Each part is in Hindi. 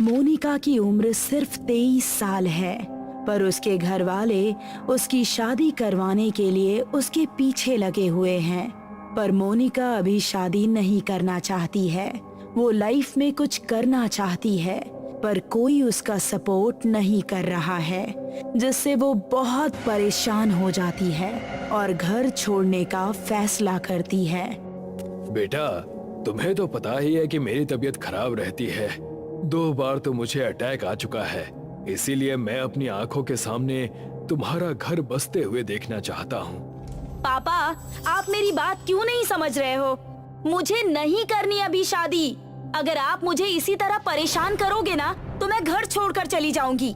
मोनिका की उम्र सिर्फ 23 साल है, पर उसके घर वाले उसकी शादी करवाने के लिए उसके पीछे लगे हुए हैं। पर मोनिका अभी शादी नहीं करना चाहती है। वो लाइफ में कुछ करना चाहती है, पर कोई उसका सपोर्ट नहीं कर रहा है, जिससे वो बहुत परेशान हो जाती है और घर छोड़ने का फैसला करती है। बेटा, तुम्हें तो पता ही है कि मेरी तबीयत खराब रहती है। 2 बार तो मुझे अटैक आ चुका है, इसीलिए मैं अपनी आंखों के सामने तुम्हारा घर बसते हुए देखना चाहता हूँ। पापा, आप मेरी बात क्यों नहीं समझ रहे हो? मुझे नहीं करनी अभी शादी। अगर आप मुझे इसी तरह परेशान करोगे ना, तो मैं घर छोड़कर चली जाऊंगी।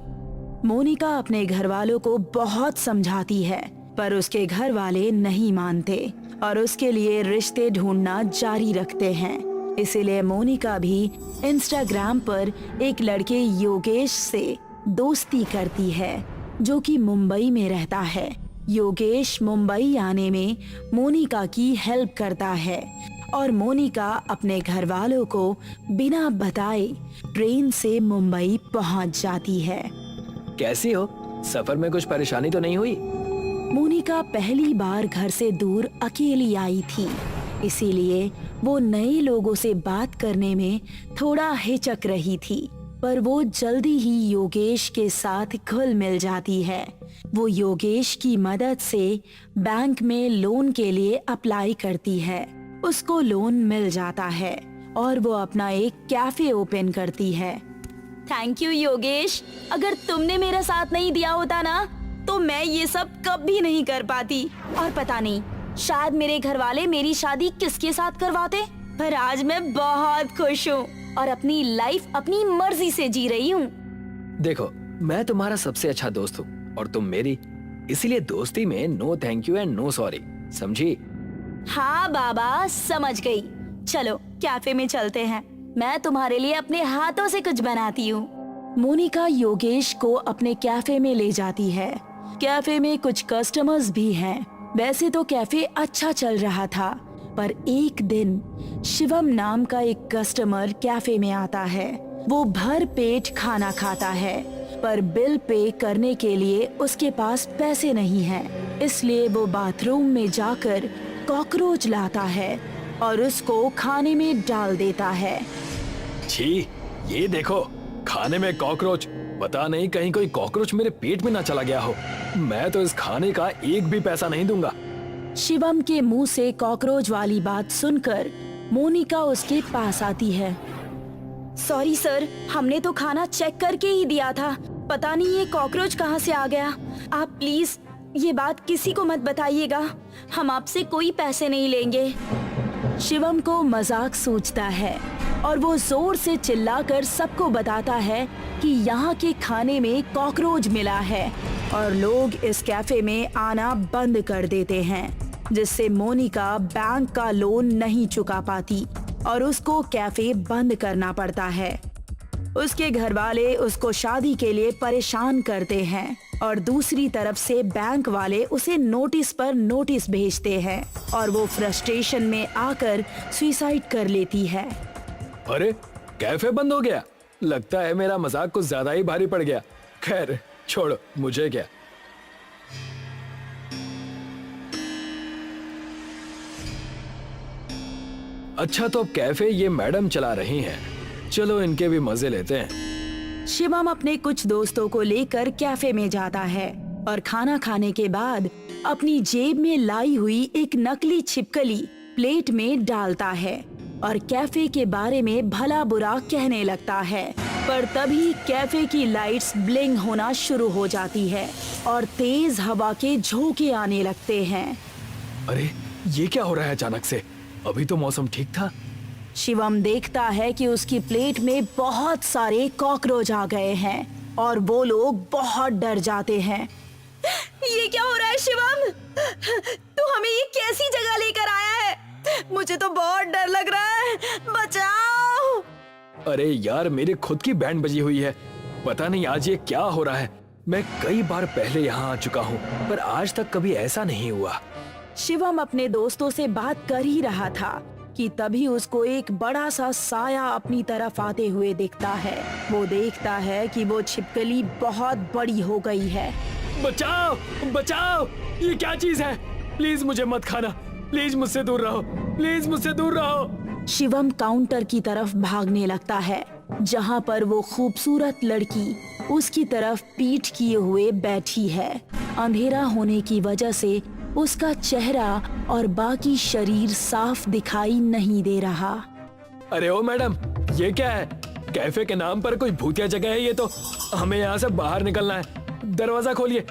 मोनिका अपने घर वालों को बहुत समझाती है, पर उसके घर वाले नहीं मानते और उसके लिए रिश्ते ढूंढना जारी रखते हैं। इसीलिए मोनिका भी इंस्टाग्राम पर एक लड़के योगेश से दोस्ती करती है, जो कि मुंबई में रहता है। योगेश मुंबई आने में मोनिका की हेल्प करता है और मोनिका अपने घर वालों को बिना बताए ट्रेन से मुंबई पहुंच जाती है। कैसी हो? सफर में कुछ परेशानी तो नहीं हुई? मोनिका पहली बार घर से दूर अकेली आई थी, इसीलिए वो नए लोगों से बात करने में थोड़ा हिचक रही थी, पर वो जल्दी ही योगेश के साथ घुल मिल जाती है। वो योगेश की मदद से बैंक में लोन के लिए अप्लाई करती है। उसको लोन मिल जाता है और वो अपना एक कैफे ओपन करती है। थैंक यू योगेश, अगर तुमने मेरा साथ नहीं दिया होता ना, तो मैं ये सब कभी नहीं कर पाती। और पता नहीं, शायद मेरे घर वाले मेरी शादी किसके साथ करवाते, पर आज मैं बहुत खुश हूँ और अपनी लाइफ अपनी मर्जी से जी रही हूँ। देखो, मैं तुम्हारा सबसे अच्छा दोस्त हूँ और तुम मेरी, इसीलिए दोस्ती में no thank you and no sorry, समझी? हाँ बाबा, समझ गई। चलो कैफे में चलते हैं, मैं तुम्हारे लिए अपने हाथों से कुछ बनाती हूँ। मोनिका योगेश को अपने कैफे में ले जाती है। कैफे में कुछ कस्टमर्स भी हैं। वैसे तो कैफे अच्छा चल रहा था, पर एक दिन शिवम नाम का एक कस्टमर कैफे में आता है। वो भर पेट खाना खाता है, पर बिल पे करने के लिए उसके पास पैसे नहीं हैं। इसलिए वो बाथरूम में जाकर कॉकरोच लाता है और उसको खाने में डाल देता है। छी, ये देखो, खाने में कॉकरोच। पता नहीं कहीं कोई कॉकरोच मेरे पेट में ना चला गया हो। मैं तो इस खाने का एक भी पैसा नहीं दूंगा। शिवम के मुंह से कॉकरोच वाली बात सुनकर मोनिका उसके पास आती है। सॉरी सर, हमने तो खाना चेक करके ही दिया था, पता नहीं ये कॉकरोच कहाँ से आ गया। आप प्लीज ये बात किसी को मत बताइएगा, हम आपसे कोई पैसे नहीं लेंगे। शिवम को मजाक सूझता है और वो जोर से चिल्लाकर सबको बताता है कि यहाँ के खाने में कॉकरोच मिला है और लोग इस कैफे में आना बंद कर देते हैं, जिससे मोनिका बैंक का लोन नहीं चुका पाती और उसको कैफे बंद करना पड़ता है। उसके घर वाले उसको शादी के लिए परेशान करते हैं और दूसरी तरफ से बैंक वाले उसे नोटिस पर नोटिस भेजते हैं और वो फ्रस्ट्रेशन में आकर सुसाइड कर लेती है। अरे, कैफे बंद हो गया? लगता है मेरा मजाक कुछ ज्यादा ही भारी पड़ गया। खैर छोड़ो, मुझे क्या। अच्छा, तो अब कैफे ये मैडम चला रही हैं, चलो इनके भी मजे लेते हैं। शिवम अपने कुछ दोस्तों को लेकर कैफे में जाता है और खाना खाने के बाद अपनी जेब में लाई हुई एक नकली छिपकली प्लेट में डालता है और कैफे के बारे में भला बुरा कहने लगता है। पर तभी कैफे की लाइट्स ब्लिंक होना शुरू हो जाती है और तेज हवा के झोंके आने लगते हैं। अरे, ये क्या हो रहा है अचानक से? अभी तो मौसम ठीक था। शिवम देखता है कि उसकी प्लेट में बहुत सारे कॉकरोच आ गए हैं और वो लोग बहुत डर जाते हैं। ये क्या हो रहा है शिवम? तू हमें ये कैसी जगह लेकर आया है? मुझे तो बहुत डर लग रहा है, बचाओ। अरे यार, मेरे खुद की बैंड बजी हुई है, पता नहीं आज ये क्या हो रहा है। मैं कई बार पहले यहाँ आ चुका हूँ, पर आज तक कभी ऐसा नहीं हुआ। शिवम अपने दोस्तों से बात कर ही रहा था कि तभी उसको एक बड़ा सा साया अपनी तरफ आते हुए दिखता है। वो देखता है कि वो छिपकली बहुत बड़ी हो गई है। बचाओ बचाओ, ये क्या चीज है? प्लीज मुझे मत खाना, प्लीज मुझसे दूर रहो, प्लीज मुझसे दूर रहो। शिवम काउंटर की तरफ भागने लगता है जहाँ पर वो खूबसूरत लड़की उसकी तरफ पीठ किए हुए बैठी है। अंधेरा होने की वजह से उसका चेहरा और बाकी शरीर साफ दिखाई नहीं दे रहा। अरे ओ मैडम, ये क्या है? कैफे के नाम पर कोई भूतिया जगह है ये तो। हमें यहाँ से बाहर निकलना है, दरवाजा खोलिए।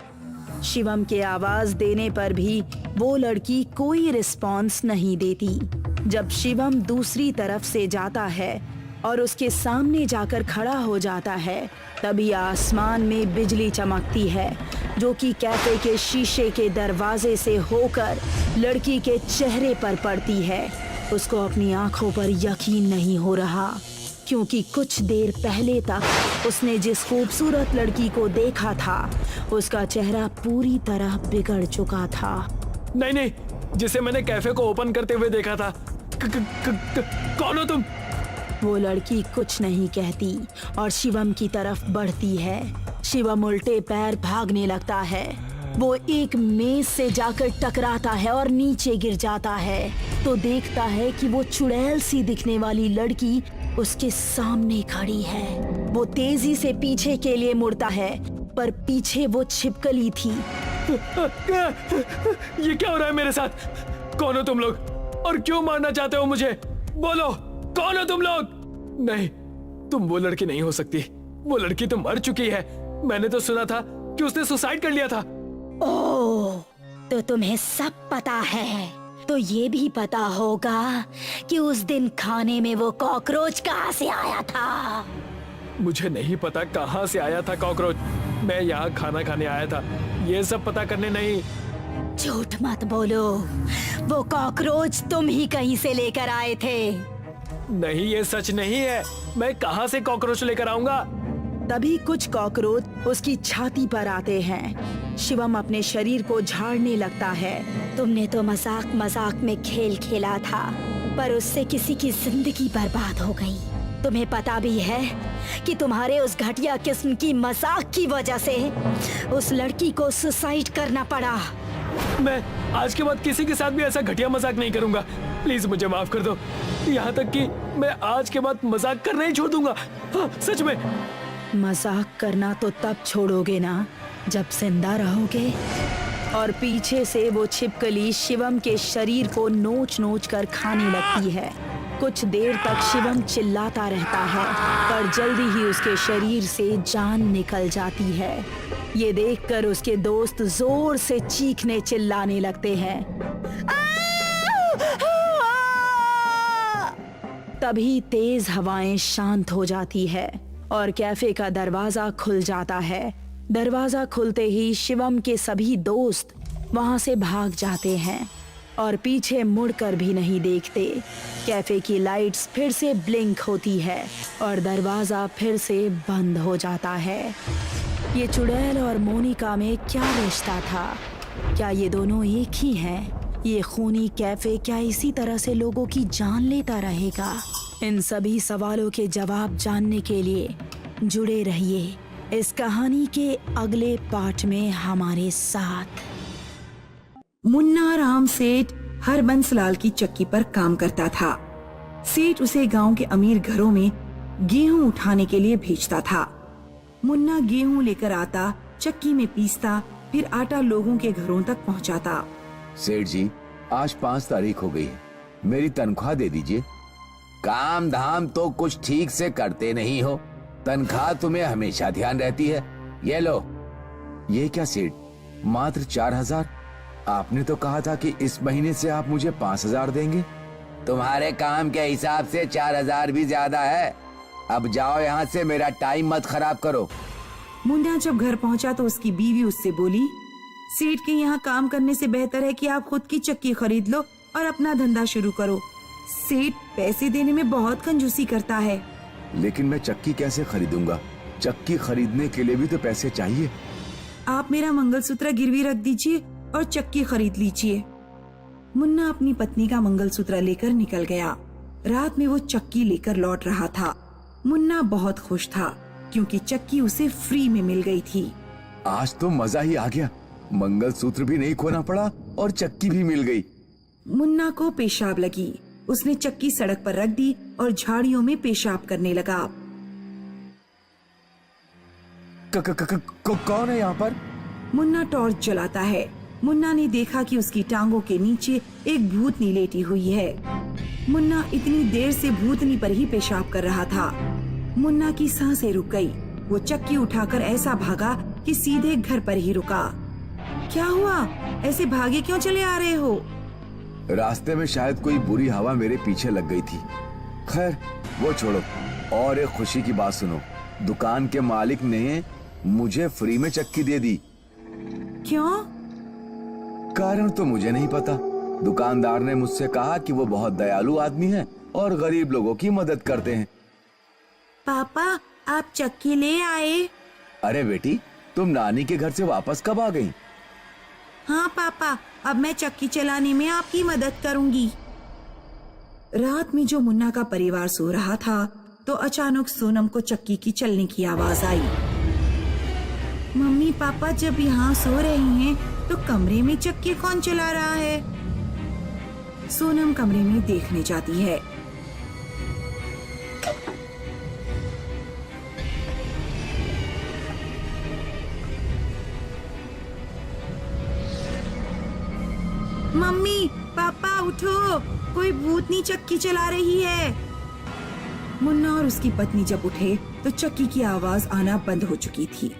शिवम के आवाज देने पर भी वो लड़की कोई रिस्पॉन्स नहीं देती। जब शिवम दूसरी तरफ से जाता है और उसके सामने जाकर खड़ा हो जाता है, तभी आसमान में बिजली चमकती है जो कि कैफे के शीशे के दरवाजे से होकर लड़की के चेहरे पर पड़ती है। उसको अपनी आंखों पर यकीन नहीं हो रहा, क्योंकि कुछ देर पहले तक उसने जिस खूबसूरत लड़की को देखा था उसका चेहरा पूरी तरह बिगड़ चुका था। नहीं नहीं, जिसे मैंने कैफे को ओपन करते हुए देखा था। कौन हो तुम? वो लड़की कुछ नहीं कहती और शिवम की तरफ बढ़ती है। शिवम उल्टे पैर भागने लगता है। वो एक मेज से जाकर टकराता है और नीचे गिर जाता है तो देखता है कि वो चुड़ैल सी दिखने वाली लड़की उसके सामने खड़ी है। वो तेजी से पीछे के लिए मुड़ता है, पर पीछे वो छिपकली थी। ये क्या हो रहा है मेरे साथ? कौन हो तुम लोग और क्यों मारना चाहते हो मुझे? बोलो, कौन हो तुम लोग? नहीं, तुम वो लड़की नहीं हो सकती। वो लड़की तो मर चुकी है। मैंने तो सुना था कि उसने सुसाइड कर लिया था। ओह, तो तुम्हें सब पता है। तो ये भी पता होगा कि उस दिन खाने में वो कॉकरोच कहाँ से आया था। मुझे नहीं पता कहाँ से आया था कॉकरोच। मैं यहाँ खाना खाने आया था, ये सब पता करने नहीं। झूठ मत बोलो, वो कॉकरोच तुम ही कहीं से लेकर आए थे। नहीं, ये सच नहीं है। मैं कहाँ से कॉकरोच लेकर आऊंगा? तभी कुछ कॉकरोच उसकी छाती पर आते हैं। शिवम अपने शरीर को झाड़ने लगता है। तुमने तो मजाक मजाक में खेल खेला था, पर उससे किसी की जिंदगी बर्बाद हो गई। तुम्हें पता भी है कि तुम्हारे उस घटिया किस्म की मजाक की वजह से उस लड़की को सुसाइड करना पड़ा। मैं आज के बाद किसी के साथ भी ऐसा घटिया मजाक नहीं करूंगा। प्लीज मुझे माफ कर दो। यहाँ तक कि मैं आज के बाद मजाक करना ही छोड़ दूंगा। हाँ, सच में। मजाक करना तो तब छोड़ोगे ना जब जिंदा रहोगे। और पीछे से वो छिपकली शिवम के शरीर को नोच नोच कर खाने लगती है। कुछ देर तक शिवम चिल्लाता रहता है, पर जल्दी ही उसके शरीर से जान निकल जाती है। ये देखकर उसके दोस्त जोर से चीखने चिल्लाने लगते हैं। तभी तेज हवाएं शांत हो जाती है और कैफे का दरवाजा खुल जाता है। दरवाजा खुलते ही शिवम के सभी दोस्त वहां से भाग जाते हैं और पीछे मुड़कर भी नहीं देखते। कैफे की लाइट्स फिर से ब्लिंक होती है और दरवाजा फिर से बंद हो जाता है। ये चुड़ैल और मोनिका में क्या रिश्ता था? क्या ये दोनों एक ही हैं? ये खूनी कैफे क्या इसी तरह से लोगों की जान लेता रहेगा? इन सभी सवालों के जवाब जानने के लिए जुड़े रहिए इस कहानी के अगले पार्ट में हमारे साथ। मुन्ना राम सेठ हरबंस लाल की चक्की पर काम करता था। सेठ उसे गांव के अमीर घरों में गेहूं उठाने के लिए भेजता था। मुन्ना गेहूं लेकर आता, चक्की में पीसता, फिर आटा लोगों के घरों तक पहुंचाता। सेठ जी, आज 5 तारीख हो गई है, मेरी तनख्वाह दे दीजिए। काम धाम तो कुछ ठीक से करते नहीं हो, तनख्वाह तुम्हें हमेशा ध्यान रहती है। ये लो। ये क्या सेठ, मात्र 4000? आपने तो कहा था कि इस महीने से आप मुझे 5000 देंगे। तुम्हारे काम के हिसाब से 4000 भी ज्यादा है। अब जाओ यहाँ से, मेरा टाइम मत खराब करो। मुन्ना जब घर पहुंचा तो उसकी बीवी उससे बोली, सेठ के यहाँ काम करने से बेहतर है कि आप खुद की चक्की खरीद लो और अपना धंधा शुरू करो। सेठ पैसे देने में बहुत कंजूसी करता है। लेकिन मैं चक्की कैसे खरीदूंगा? चक्की खरीदने के लिए भी तो पैसे चाहिए। आप मेरा मंगलसूत्र गिरवी रख दीजिए और चक्की खरीद लीजिए। मुन्ना अपनी पत्नी का मंगलसूत्र लेकर निकल गया। रात में वो चक्की लेकर लौट रहा था। मुन्ना बहुत खुश था क्योंकि चक्की उसे फ्री में मिल गई थी। आज तो मजा ही आ गया, मंगलसूत्र भी नहीं खोना पड़ा और चक्की भी मिल गई। मुन्ना को पेशाब लगी। उसने चक्की सड़क पर रख दी और झाड़ियों में पेशाब करने लगा। कौन है यहाँ पर? मुन्ना टॉर्च जलाता है। मुन्ना ने देखा कि उसकी टांगों के नीचे एक भूतनी लेटी हुई है। मुन्ना इतनी देर से भूतनी पर ही पेशाब कर रहा था। मुन्ना की सांसें रुक गई। वो चक्की उठाकर ऐसा भागा कि सीधे घर पर ही रुका। क्या हुआ? ऐसे भागे क्यों चले आ रहे हो? रास्ते में शायद कोई बुरी हवा मेरे पीछे लग गई थी। खैर वो छोड़ो, और एक खुशी की बात सुनो। दुकान के मालिक ने मुझे फ्री में चक्की दे दी। क्यों? कारण तो मुझे नहीं पता। दुकानदार ने मुझसे कहा कि वो बहुत दयालु आदमी है और गरीब लोगों की मदद करते हैं। पापा, आप चक्की ले आए? अरे बेटी, तुम नानी के घर से वापस कब आ गई? हाँ पापा, अब मैं चक्की चलाने में आपकी मदद करूंगी। रात में जो मुन्ना का परिवार सो रहा था तो अचानक सोनम को चक्की की चलने की आवाज आई। मम्मी पापा जब यहाँ सो रहे हैं तो कमरे में चक्की कौन चला रहा है? सोनम कमरे में देखने जाती है। मम्मी पापा उठो, कोई भूतनी चक्की चला रही है। मुन्ना और उसकी पत्नी जब उठे तो चक्की की आवाज आना बंद हो चुकी थी।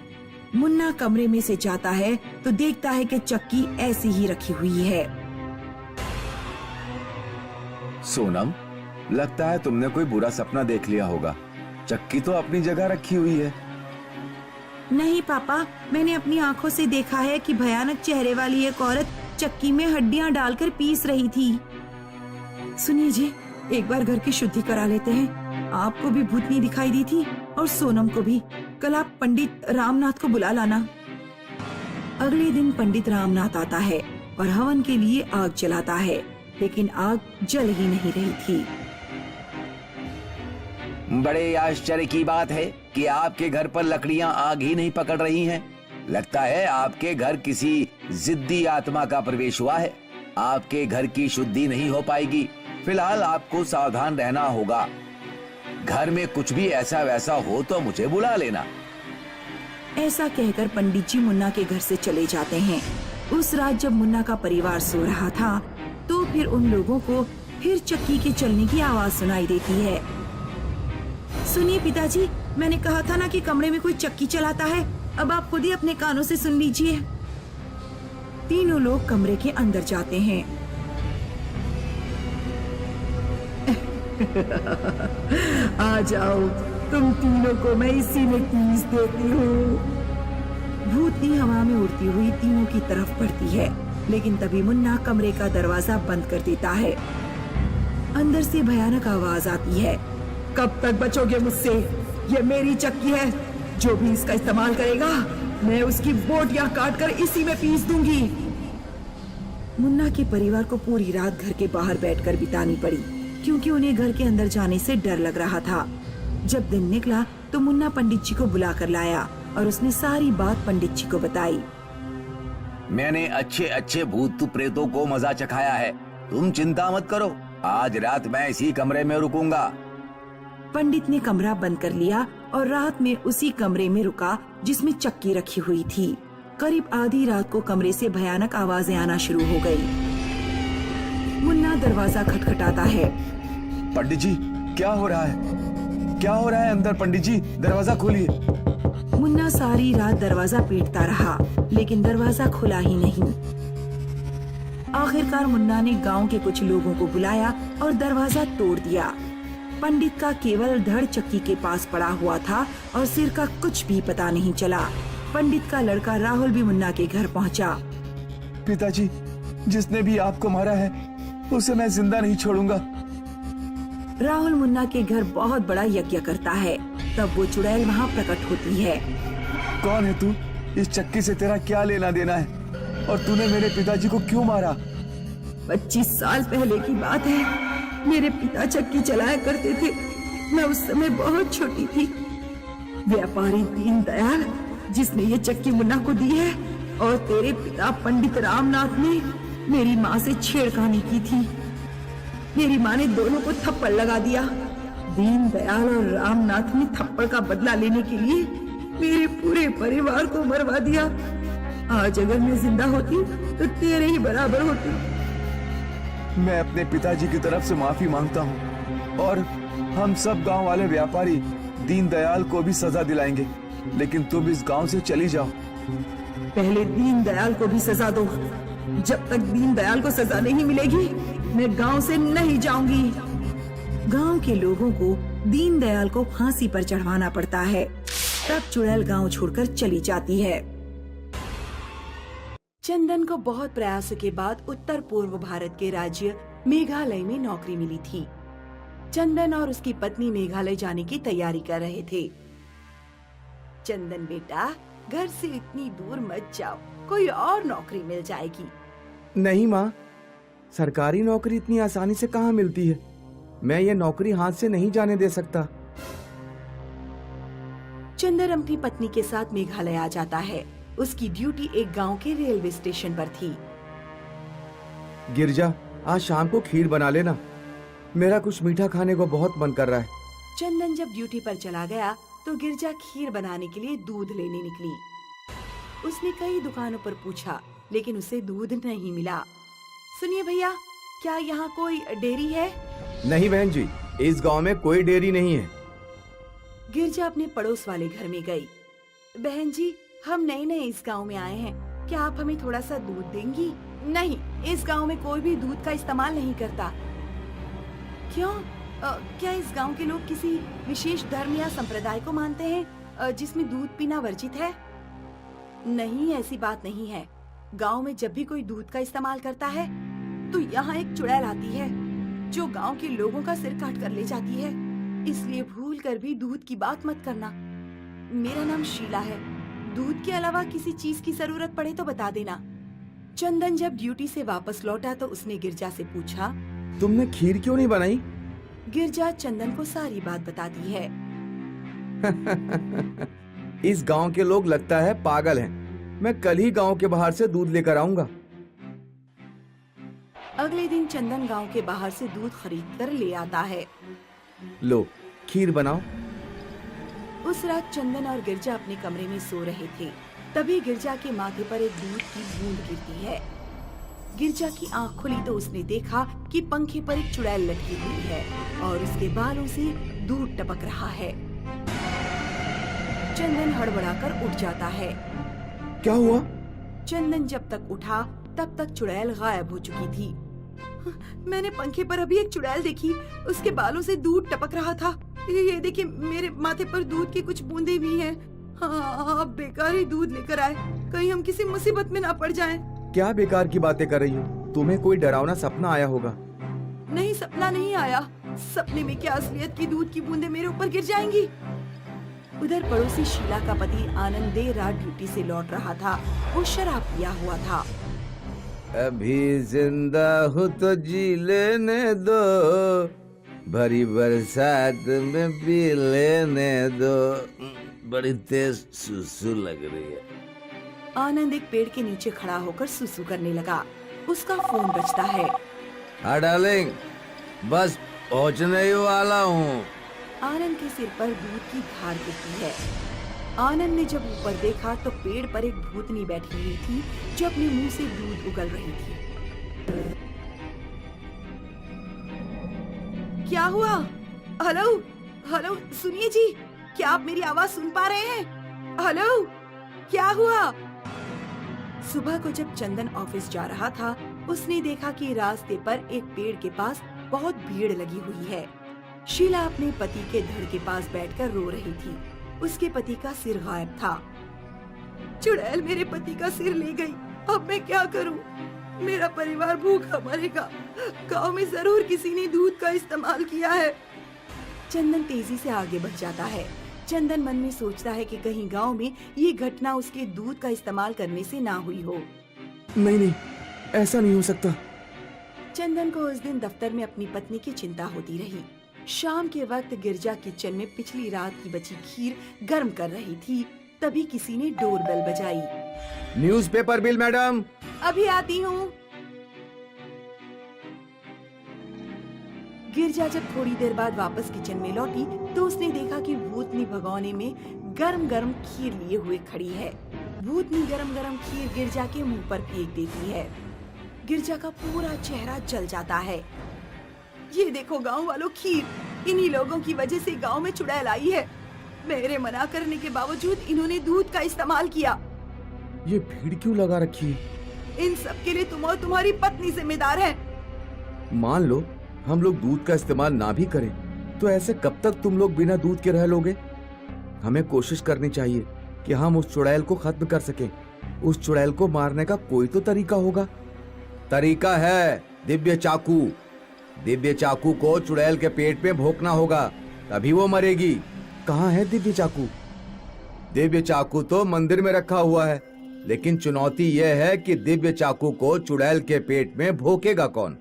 मुन्ना कमरे में से जाता है तो देखता है कि चक्की ऐसी ही रखी हुई है। सोनम, लगता है तुमने कोई बुरा सपना देख लिया होगा। चक्की तो अपनी जगह रखी हुई है। नहीं पापा, मैंने अपनी आंखों से देखा है कि भयानक चेहरे वाली एक औरत चक्की में हड्डियां डालकर पीस रही थी। सुनिए जी, एक बार घर की शुद्धि करा लेते हैं। आपको भी भूतनी दिखाई दी थी और सोनम को भी। कल आप पंडित रामनाथ को बुला लाना। अगले दिन पंडित रामनाथ आता है और हवन के लिए आग जलाता है, लेकिन आग जल ही नहीं रही थी। बड़े आश्चर्य की बात है कि आपके घर पर लकड़ियां आग ही नहीं पकड़ रही हैं। लगता है आपके घर किसी जिद्दी आत्मा का प्रवेश हुआ है। आपके घर की शुद्धि नहीं हो पाएगी। फिलहाल आपको सावधान रहना होगा। घर में कुछ भी ऐसा वैसा हो तो मुझे बुला लेना। ऐसा कहकर पंडित जी मुन्ना के घर से चले जाते हैं। उस रात जब मुन्ना का परिवार सो रहा था तो फिर उन लोगों को फिर चक्की के चलने की आवाज सुनाई देती है। सुनिए पिताजी, मैंने कहा था ना कि कमरे में कोई चक्की चलाता है। अब आप खुद ही अपने कानों से सुन लीजिए। तीनों लोग कमरे के अंदर जाते हैं। आ जाओ, तुम तीनों को मैं इसी में पीस देती हूँ। भूतनी हवा में उड़ती हुई तीनों की तरफ बढ़ती है, लेकिन तभी मुन्ना कमरे का दरवाजा बंद कर देता है। अंदर से भयानक आवाज आती है, कब तक बचोगे मुझसे? ये मेरी चक्की है। जो भी इसका इस्तेमाल करेगा मैं उसकी बोटियां काटकर इसी में पीस दूंगी। मुन्ना के परिवार को पूरी रात घर के बाहर बैठकर बितानी पड़ी, क्योंकि उन्हें घर के अंदर जाने से डर लग रहा था। जब दिन निकला तो मुन्ना पंडित जी को बुला कर लाया और उसने सारी बात पंडित जी को बताई। मैंने अच्छे अच्छे भूत प्रेतों को मजा चखाया है। तुम चिंता मत करो, आज रात मैं इसी कमरे में रुकूंगा। पंडित ने कमरा बंद कर लिया और रात में उसी कमरे में रुका जिसमें चक्की रखी हुई थी। करीब आधी रात को कमरे से भयानक आवाजें आना शुरू हो गई। मुन्ना दरवाजा खटखटाता है। पंडित जी, क्या हो रहा है? क्या हो रहा है अंदर? पंडित जी, दरवाजा खोलिए। मुन्ना सारी रात दरवाजा पीटता रहा, लेकिन दरवाजा खुला ही नहीं। आखिरकार मुन्ना ने गांव के कुछ लोगों को बुलाया और दरवाजा तोड़ दिया। पंडित का केवल धड़ चक्की के पास पड़ा हुआ था और सिर का कुछ भी पता नहीं चला। पंडित का लड़का राहुल भी मुन्ना के घर पहुंचा। पिताजी, जिसने भी आपको मारा है उसे मैं जिंदा नहीं छोड़ूंगा। राहुल मुन्ना के घर बहुत बड़ा यज्ञ करता है। तब वो चुड़ैल वहाँ प्रकट होती है। कौन है तू? इस चक्की से तेरा क्या लेना देना है? और तूने मेरे पिताजी को क्यों मारा? 25 साल पहले की बात है। मेरे पिता चक्की चलाया करते थे। मैं उस समय बहुत छोटी थी। व्यापारी दीनदयाल जिसने ये चक्की मुन्ना को दी है, और तेरे पिता पंडित रामनाथ ने मेरी माँ से छेड़खानी की थी। मेरी माँ ने दोनों को थप्पड़ लगा दिया। दीनदयाल और रामनाथ ने थप्पड़ का बदला लेने के लिए मेरे पूरे परिवार को मरवा दिया। आज अगर मैं जिंदा होती तो तेरे ही बराबर होती। मैं अपने पिताजी की तरफ से माफी मांगता हूँ और हम सब गांव वाले व्यापारी दीनदयाल को भी सजा दिलाएंगे, लेकिन तुम इस गांव से चली जाओ। पहले दीनदयाल को भी सजा दो। जब तक दीनदयाल को सजा नहीं मिलेगी मैं गांव से नहीं जाऊंगी। गांव के लोगों को दीनदयाल को फांसी पर चढ़वाना पड़ता है। तब चुड़ैल गांव छोड़कर चली जाती है। चंदन को बहुत प्रयासों के बाद उत्तर पूर्व भारत के राज्य मेघालय में नौकरी मिली थी। चंदन और उसकी पत्नी मेघालय जाने की तैयारी कर रहे थे। चंदन बेटा, घर से इतनी दूर मत जाओ, कोई और नौकरी मिल जाएगी। नहीं माँ, सरकारी नौकरी इतनी आसानी से कहाँ मिलती है। मैं ये नौकरी हाथ से नहीं जाने दे सकता। चंदन अपनी पत्नी के साथ मेघालय आ जाता है। उसकी ड्यूटी एक गांव के रेलवे स्टेशन पर थी। गिरजा, आज शाम को खीर बना लेना, मेरा कुछ मीठा खाने को बहुत मन कर रहा है। चंदन जब ड्यूटी पर चला गया तो गिरजा खीर बनाने के लिए दूध लेने निकली। उसने कई दुकानों पर पूछा, लेकिन उसे दूध नहीं मिला। सुनिए भैया, क्या यहाँ कोई डेयरी है? नहीं बहन जी, इस गांव में कोई डेयरी नहीं है। गिरजा अपने पड़ोस वाले घर में गई। बहन जी, हम नए नए इस गांव में आए हैं, क्या आप हमें थोड़ा सा दूध देंगी? नहीं, इस गांव में कोई भी दूध का इस्तेमाल नहीं करता। क्यों? क्या इस गांव के लोग किसी विशेष धर्म या संप्रदाय को मानते हैं जिसमें दूध पीना वर्जित है? नहीं, ऐसी बात नहीं है। गांव में जब भी कोई दूध का इस्तेमाल करता है तो यहाँ एक चुड़ैल आती है जो गांव के लोगों का सिर काट कर ले जाती है। इसलिए भूल कर भी दूध की बात मत करना। मेरा नाम शीला है। दूध के अलावा किसी चीज की जरूरत पड़े तो बता देना। चंदन जब ड्यूटी से वापस लौटा तो उसने गिरजा से पूछा, तुमने खीर क्यों नहीं बनाई? गिरजा चंदन को सारी बात बताती है। इस गांव के लोग लगता है पागल हैं। मैं कल ही गांव के बाहर से दूध लेकर आऊंगा। अगले दिन चंदन गांव के बाहर से दूध खरीद कर ले आता है। लो, खीर बनाओ। उस रात चंदन और गिरजा अपने कमरे में सो रहे थे। तभी गिरजा के माथे पर एक दूध की बूंद गिरती है। गिरजा की आंख खुली तो उसने देखा कि पंखे पर एक चुड़ैल लटकी हुई है और उसके बालों से दूध टपक रहा है। चंदन हड़बड़ाकर उठ जाता है। क्या हुआ? चंदन जब तक उठा तब तक चुड़ैल गायब हो चुकी थी। मैंने पंखे पर अभी एक चुड़ैल देखी, उसके बालों से दूध टपक रहा था। ये देखिए, मेरे माथे पर दूध की कुछ बूंदें भी हैं। हाँ, आप बेकार ही दूध लेकर आए, कहीं हम किसी मुसीबत में ना पड़ जाएं। क्या बेकार की बातें कर रही हो? तुम्हें कोई डरावना सपना आया होगा। नहीं, सपना नहीं आया। सपने में क्या असलियत की दूध की बूंदें मेरे ऊपर गिर जाएंगी। उधर पड़ोसी शीला का पति आनंद देर रात ड्यूटी से लौट रहा था। वो शराब पिया हुआ था। अभी जिंदा हो तो जी लेने दो, भरी बरसात में पी लेने दो, बड़ी तेज सुसु लग रही है। आनंद एक पेड़ के नीचे खड़ा होकर सुसु करने लगा। उसका फोन बजता है। हाँ डार्लिंग, बस पहुंचने ही वाला हूँ। आनंद के सिर पर दूध की धार गिरती है। आनंद ने जब ऊपर देखा तो पेड़ पर एक भूतनी बैठी हुई थी जो अपने मुंह से दूध उगल रही थी। क्या हुआ? हेलो हेलो, सुनिए जी, क्या आप मेरी आवाज सुन पा रहे हैं? हेलो, क्या हुआ? सुबह को जब चंदन ऑफिस जा रहा था उसने देखा कि रास्ते पर एक पेड़ के पास बहुत भीड़ लगी हुई है। शीला अपने पति के धड़ के पास बैठकर रो रही थी। उसके पति का सिर गायब था। चुड़ैल मेरे पति का सिर ले गई, अब मैं क्या करूं? मेरा परिवार भूखा मरेगा। गांव में जरूर किसी ने दूध का इस्तेमाल किया है। चंदन तेजी से आगे बढ़ जाता है। चंदन मन में सोचता है कि कहीं गांव में ये घटना उसके दूध का इस्तेमाल करने से ना हुई हो। नहीं नहीं, ऐसा नहीं हो सकता। चंदन को उस दिन दफ्तर में अपनी पत्नी की चिंता होती रही। शाम के वक्त गिरजा किचन में पिछली रात की बची खीर गर्म कर रही थी। तभी किसी ने डोरबेल बजाई। Newspaper bill madam. अभी आती हूँ। गिरजा जब थोड़ी देर बाद वापस किचन में लौटी तो उसने देखा कि भूतनी भगोने में गरम गरम खीर लिए हुए खड़ी है। भूतनी गरम गरम खीर गिरजा के मुंह पर फेंक देती है। गिरजा का पूरा चेहरा जल जाता है। ये देखो गांव वालों, खीर! इन्हीं लोगों की वजह से गांव में चुड़ैल आई है। मेरे मना करने के बावजूद इन्होंने दूध का इस्तेमाल किया। ये भीड़ क्यों लगा रखी है? इन सब के लिए तुम और तुम्हारी पत्नी जिम्मेदार है। मान लो हम लोग दूध का इस्तेमाल ना भी करें तो ऐसे कब तक तुम लोग बिना दूध के रह लोगे? हमें कोशिश करनी चाहिए कि हम उस चुड़ैल को खत्म कर सकें। उस चुड़ैल को मारने का कोई तो तरीका होगा। तरीका है, दिव्य चाकू। दिव्य चाकू को चुड़ैल के पेट में भोंकना होगा, तभी वो मरेगी। कहाँ है दिव्य चाकू? दिव्य चाकू तो मंदिर में रखा हुआ है, लेकिन चुनौती यह है कि दिव्य चाकू को चुड़ैल के पेट में भोंकेगा कौन?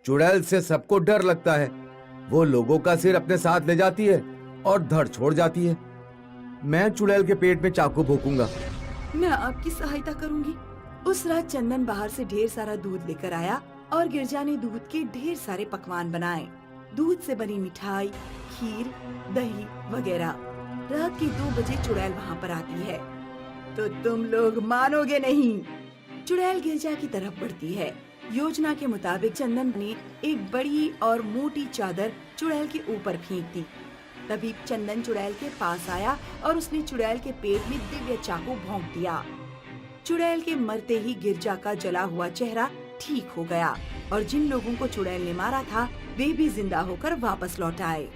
चुड़ैल से सबको डर लगता है। वो लोगों का सिर अपने साथ ले जाती है और धड़ छोड़ जाती है। मैं चुड़ैल के पेट में चाकू भोंकूंगा। मैं आपकी सहायता करूंगी। उस रात चंदन बाहर से ढेर सारा दूध लेकर आया और गिरजा ने दूध के ढेर सारे पकवान बनाए। दूध से बनी मिठाई, खीर, दही वगैरह। रात के 2 बजे चुड़ैल वहाँ पर आती है तो तुम लोग मानोगे नहीं। चुड़ैल गिरजा की तरफ बढ़ती है। योजना के मुताबिक चंदन ने एक बड़ी और मोटी चादर चुड़ैल के ऊपर फेंक दी। तभी चंदन चुड़ैल के पास आया और उसने चुड़ैल के पेट में दिव्य चाकू भोंक दिया। चुड़ैल के मरते ही गिरजा का जला हुआ चेहरा ठीक हो गया और जिन लोगों को चुड़ैल ने मारा था वे भी जिंदा होकर वापस लौट आए।